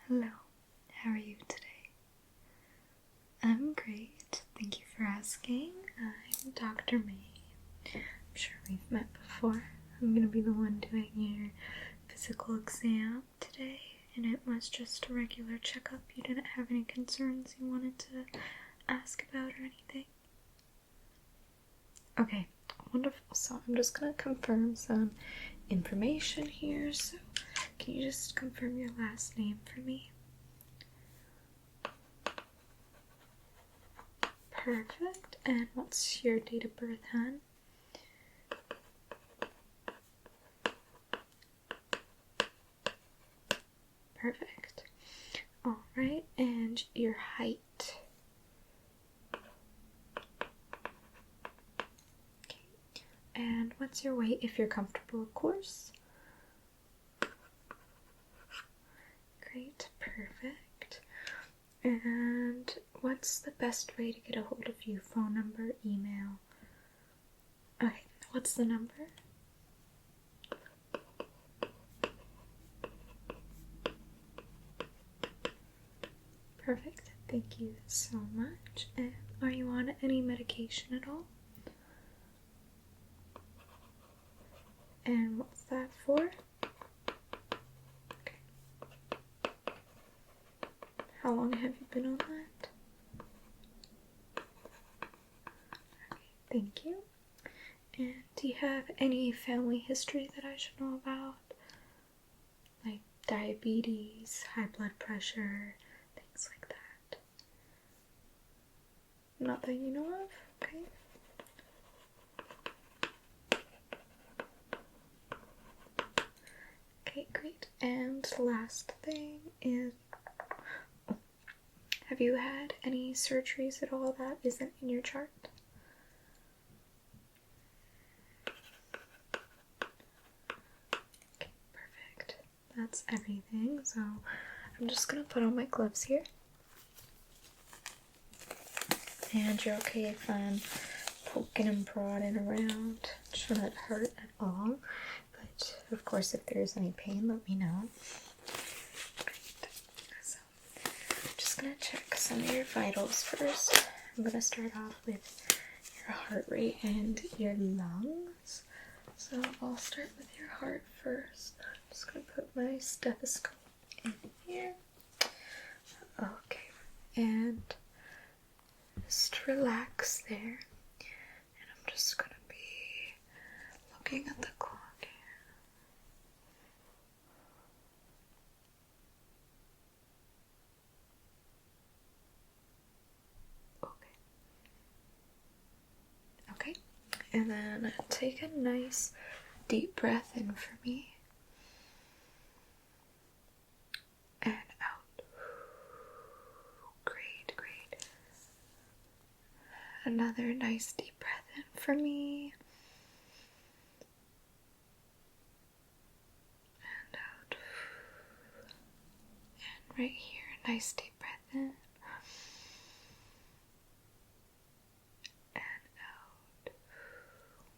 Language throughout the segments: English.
Hello, how are you today? I'm great, thank you for asking. I'm Dr. May. I'm sure we've met before. I'm gonna be the one doing your physical exam today, and it was just a regular checkup. You didn't have any concerns you wanted to ask about or anything? Okay, wonderful. So I'm just gonna confirm some information here. So can you just confirm your last name for me? Perfect. And what's your date of birth, hon? Perfect. Alright, and your height. Okay. And what's your weight, if you're comfortable, of course? Great, perfect. And what's the best way to get a hold of you? Phone number, email? Okay, what's the number? Perfect, thank you so much. And are you on any medication at all? And what's that for? How long have you been on that? Okay, thank you. And do you have any family history that I should know about? Like diabetes, high blood pressure, things like that? Not that you know of? Okay. Okay, great. And the last thing is, have you had any surgeries at all that isn't in your chart? Okay, perfect. That's everything. So I'm just gonna put on my gloves here. And you're okay if I'm poking and prodding around. It shouldn't hurt at all. But of course, if there's any pain, let me know. Gonna check some of your vitals first. I'm gonna start off with your heart rate and your lungs. So I'll start with your heart first. I'm just gonna put my stethoscope in here. Okay, and just relax there. And I'm just gonna be looking at the clock. And then take a nice deep breath in for me. And out. Great, great. Another nice deep breath in for me. And out. And right here, a nice deep breath in.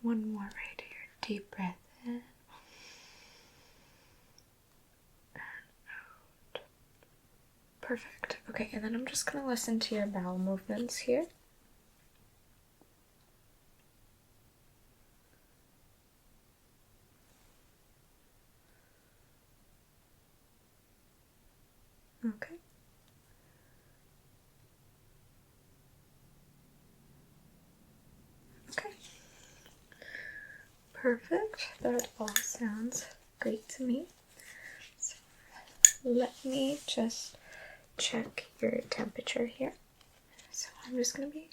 One more right here. Deep breath in. And out. Perfect. Okay, and then I'm just going to listen to your bowel movements here. Okay. Okay. Perfect. That all sounds great to me. So let me just check your temperature here. So I'm just going to be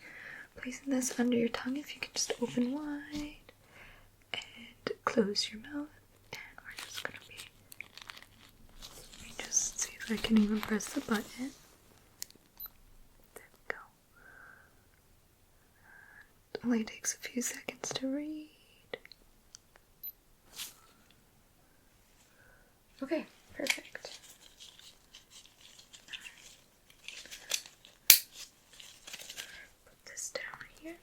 placing this under your tongue. If you could just open wide and close your mouth. And we're just going to be, let me just see if I can even press the button. There we go. It only takes a few seconds to read. Okay, perfect. Put this down here.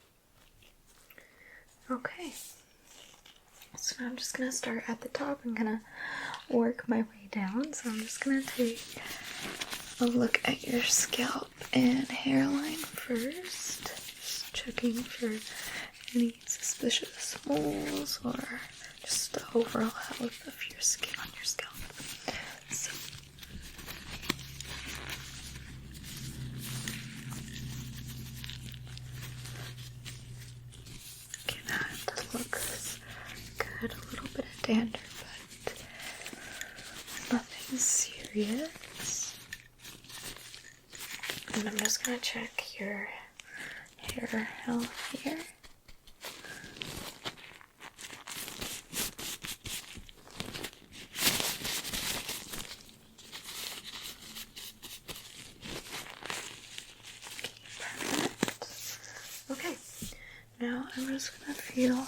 Okay. So I'm just gonna start at the top. I'm gonna work my way down. So I'm just gonna take a look at your scalp and hairline first. Just checking for any suspicious moles or just the overall health of your skin on your scalp. So, okay, that looks good. A little bit of dander, but nothing serious. And I'm just gonna check your hair health here. Okay, now I'm just gonna feel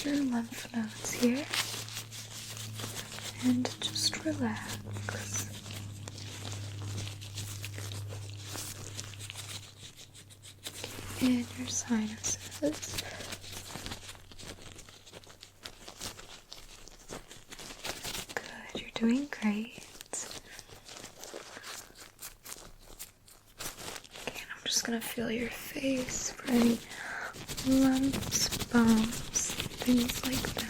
your lymph nodes here and just relax. And your sinuses. Good, you're doing great. Okay, and I'm just gonna feel your face for any lumps, bumps, things like that.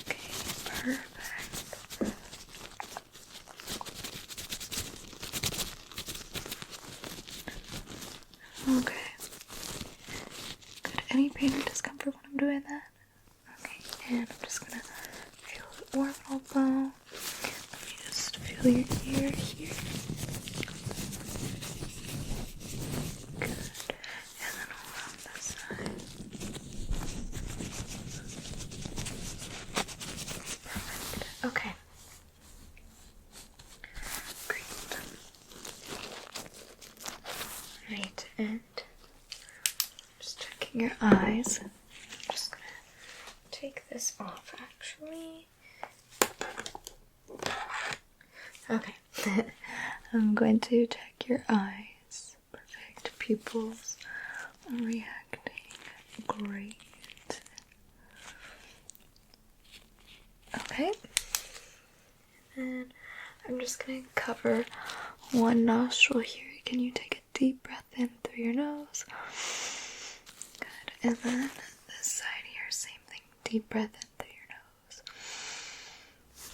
Okay, perfect. Okay. Good. Any pain or discomfort when I'm doing that? Okay, and I'm just gonna feel the orbital bone. Let me just feel your ear here. Good. And then around this side. Perfect. Okay. Great. Right, and just checking your eyes. I'm just gonna take this off actually. Okay. I'm going to check your eyes. Perfect. Pupils are reacting great. Okay. And I'm just gonna cover one nostril here. Can you take a deep breath in through your nose? Good. And then this side here, same thing. Deep breath in through your nose.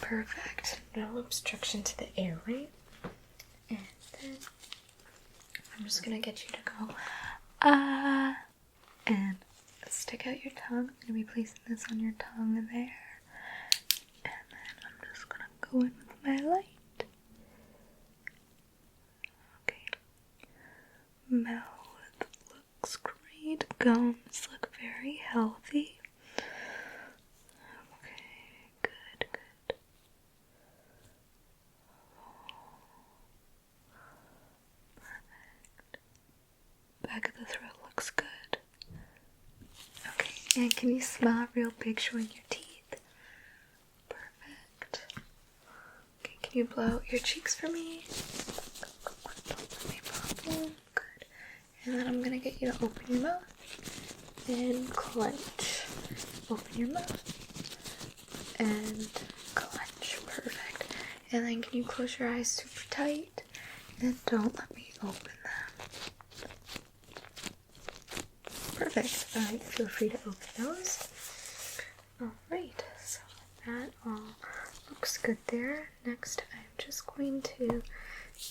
Perfect. No obstruction to the airway. And then I'm just gonna get you to go and stick out your tongue. I'm gonna be placing this on your tongue there. And then I'm just gonna go in with my light. Mouth looks great. Gums look very healthy. Okay, good, good. Perfect. Back of the throat looks good. Okay, and can you smile real big showing your teeth? Perfect. Okay, can you blow out your cheeks for me? Good. And then I'm gonna get you to open your mouth and clench. Open your mouth and clench. Perfect. And then can you close your eyes super tight and don't let me open them. Perfect. Alright, feel free to open those. Alright, so that all looks good there. Next, I'm just going to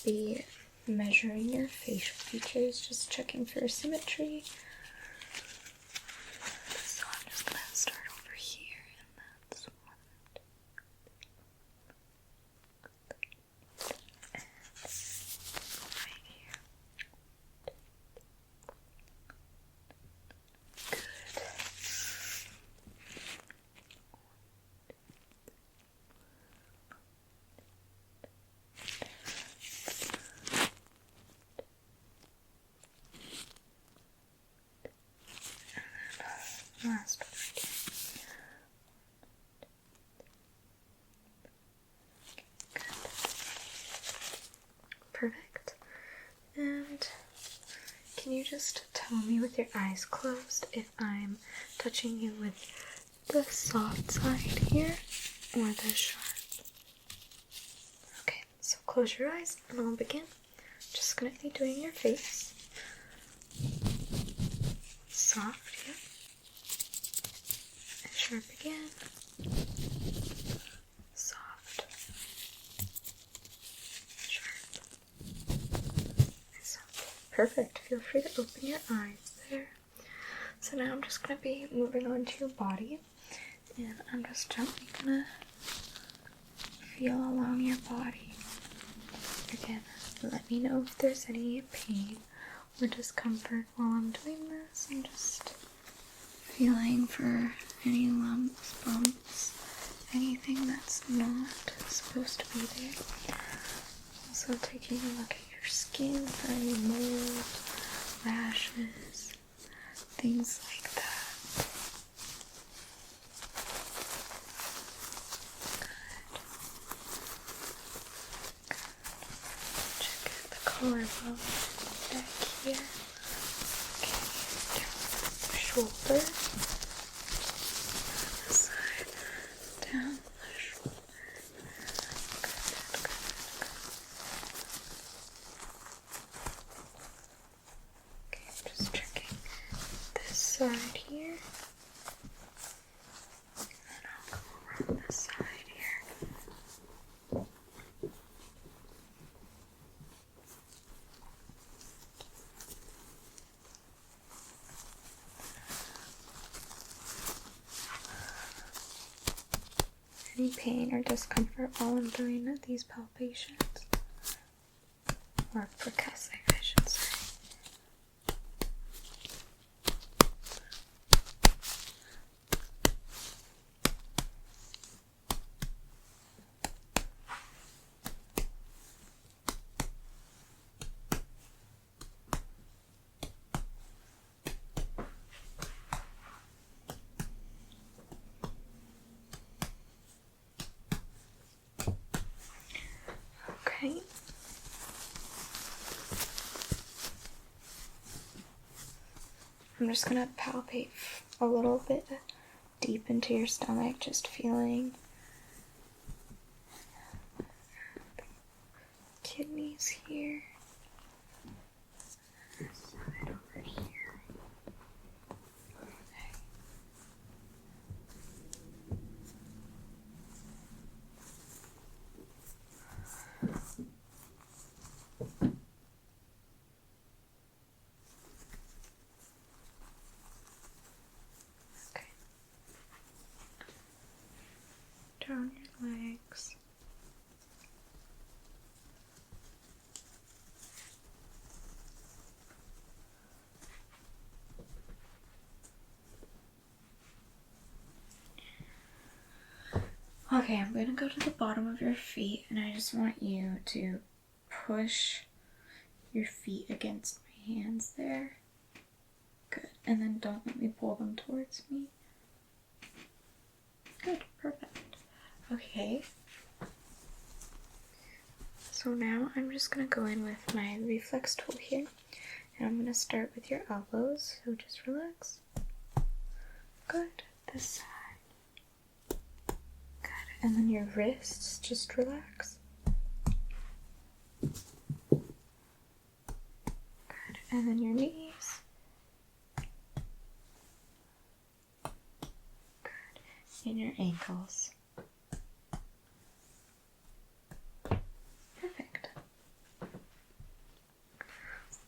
be measuring your facial features, just checking for symmetry. So I'm just gonna start over here, and that's one. And right here. Good. Last one right here. Good. Perfect. And can you just tell me with your eyes closed if I'm touching you with the soft side here or the sharp? Okay, so close your eyes and I'll begin. Just gonna be doing your face. Soft here. And sharp again. Soft. Sharp. And soft. Perfect. Feel free to open your eyes there. So now I'm just going to be moving on to your body, and I'm just gently going to feel along your body. Again, let me know if there's any pain or discomfort while I'm doing this. I'm just feeling for any lumps, bumps, anything that's not supposed to be there. Also taking a look at your skin for any mold, rashes, things like that. Good. Check out the collarbone back here. Okay, down the shoulder. The side, down the shoulder. Good. Okay, just checking this side here, and then I'll go around this side here. Any pain or discomfort while I'm doing these palpations? Or percussing, I should say. Okay. I'm just gonna palpate a little bit deep into your stomach, just feeling kidneys here. Side over here. Okay. Down your legs. Okay, I'm going to go to the bottom of your feet, and I just want you to push your feet against my hands there. Good. And then don't let me pull them towards me. Good. Perfect. Okay. So now I'm just going to go in with my Reflex tool here, and I'm going to start with your elbows, so just relax. Good. This side. And then your wrists, just relax. Good. And then your knees. Good. And your ankles. Perfect.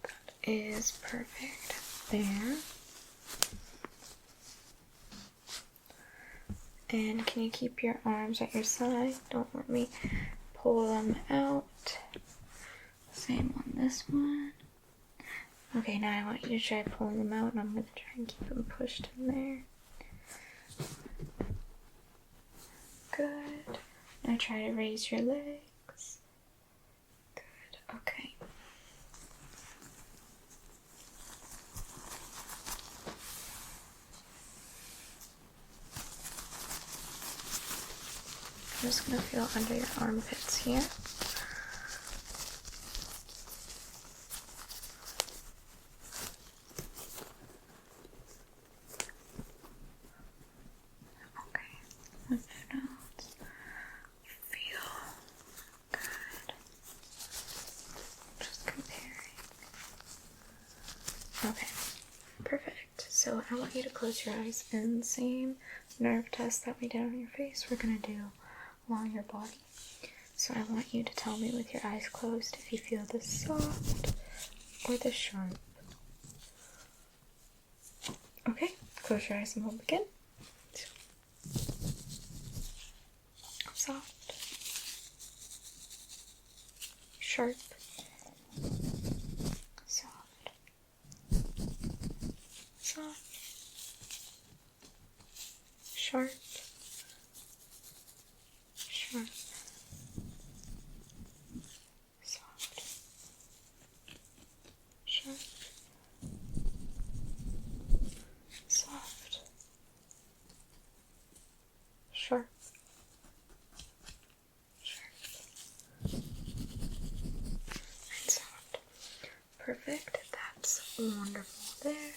That is perfect there. And can you keep your arms at your side? Don't let me pull them out. Same on this one. Okay, now I want you to try pulling them out, and I'm going to try and keep them pushed in there. Good. Now try to raise your legs. Good. Okay. I'm just going to feel under your armpits here. I want you to close your eyes, and the same nerve test that we did on your face, we're going to do along your body. So I want you to tell me with your eyes closed if you feel the soft or the sharp. Okay, close your eyes and we'll begin. Soft, sharp, soft, soft, sharp, sharp, soft, sharp, soft, sharp, and soft. Perfect. That's wonderful there.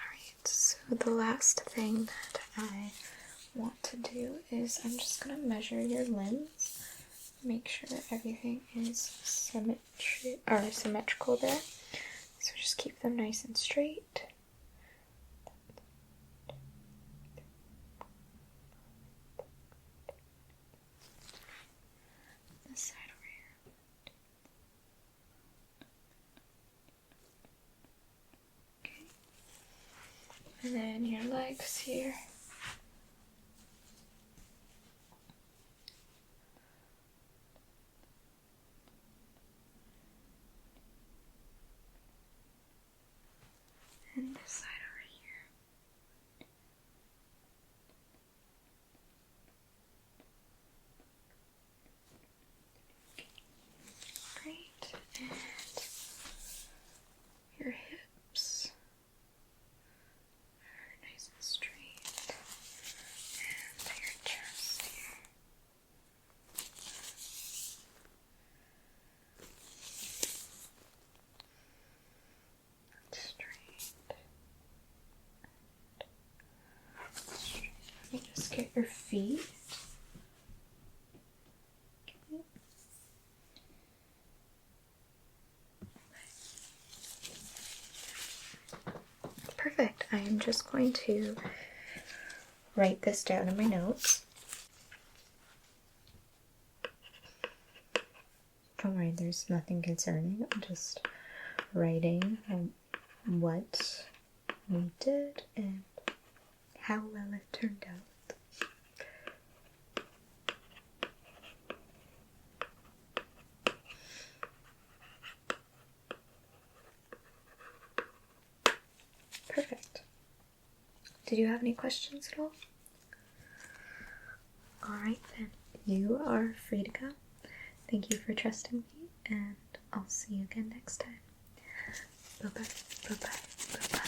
Alright, so the last thing that I want to do is I'm just going to measure your limbs, make sure everything is symmetrical there. So just keep them nice and straight. This side over here. Okay. And then your legs here. And this side over here. Great. And your hips are nice and straight. And your chest here. Straight. Let me just get your feet. Okay. Perfect. I am just going to write this down in my notes. Don't worry, there's nothing concerning. I'm just writing what we did and how well it turned out. Perfect. Did you have any questions at all? Alright then, you are free to go. Thank you for trusting me, and I'll see you again next time. Bye-bye, bye-bye, bye-bye.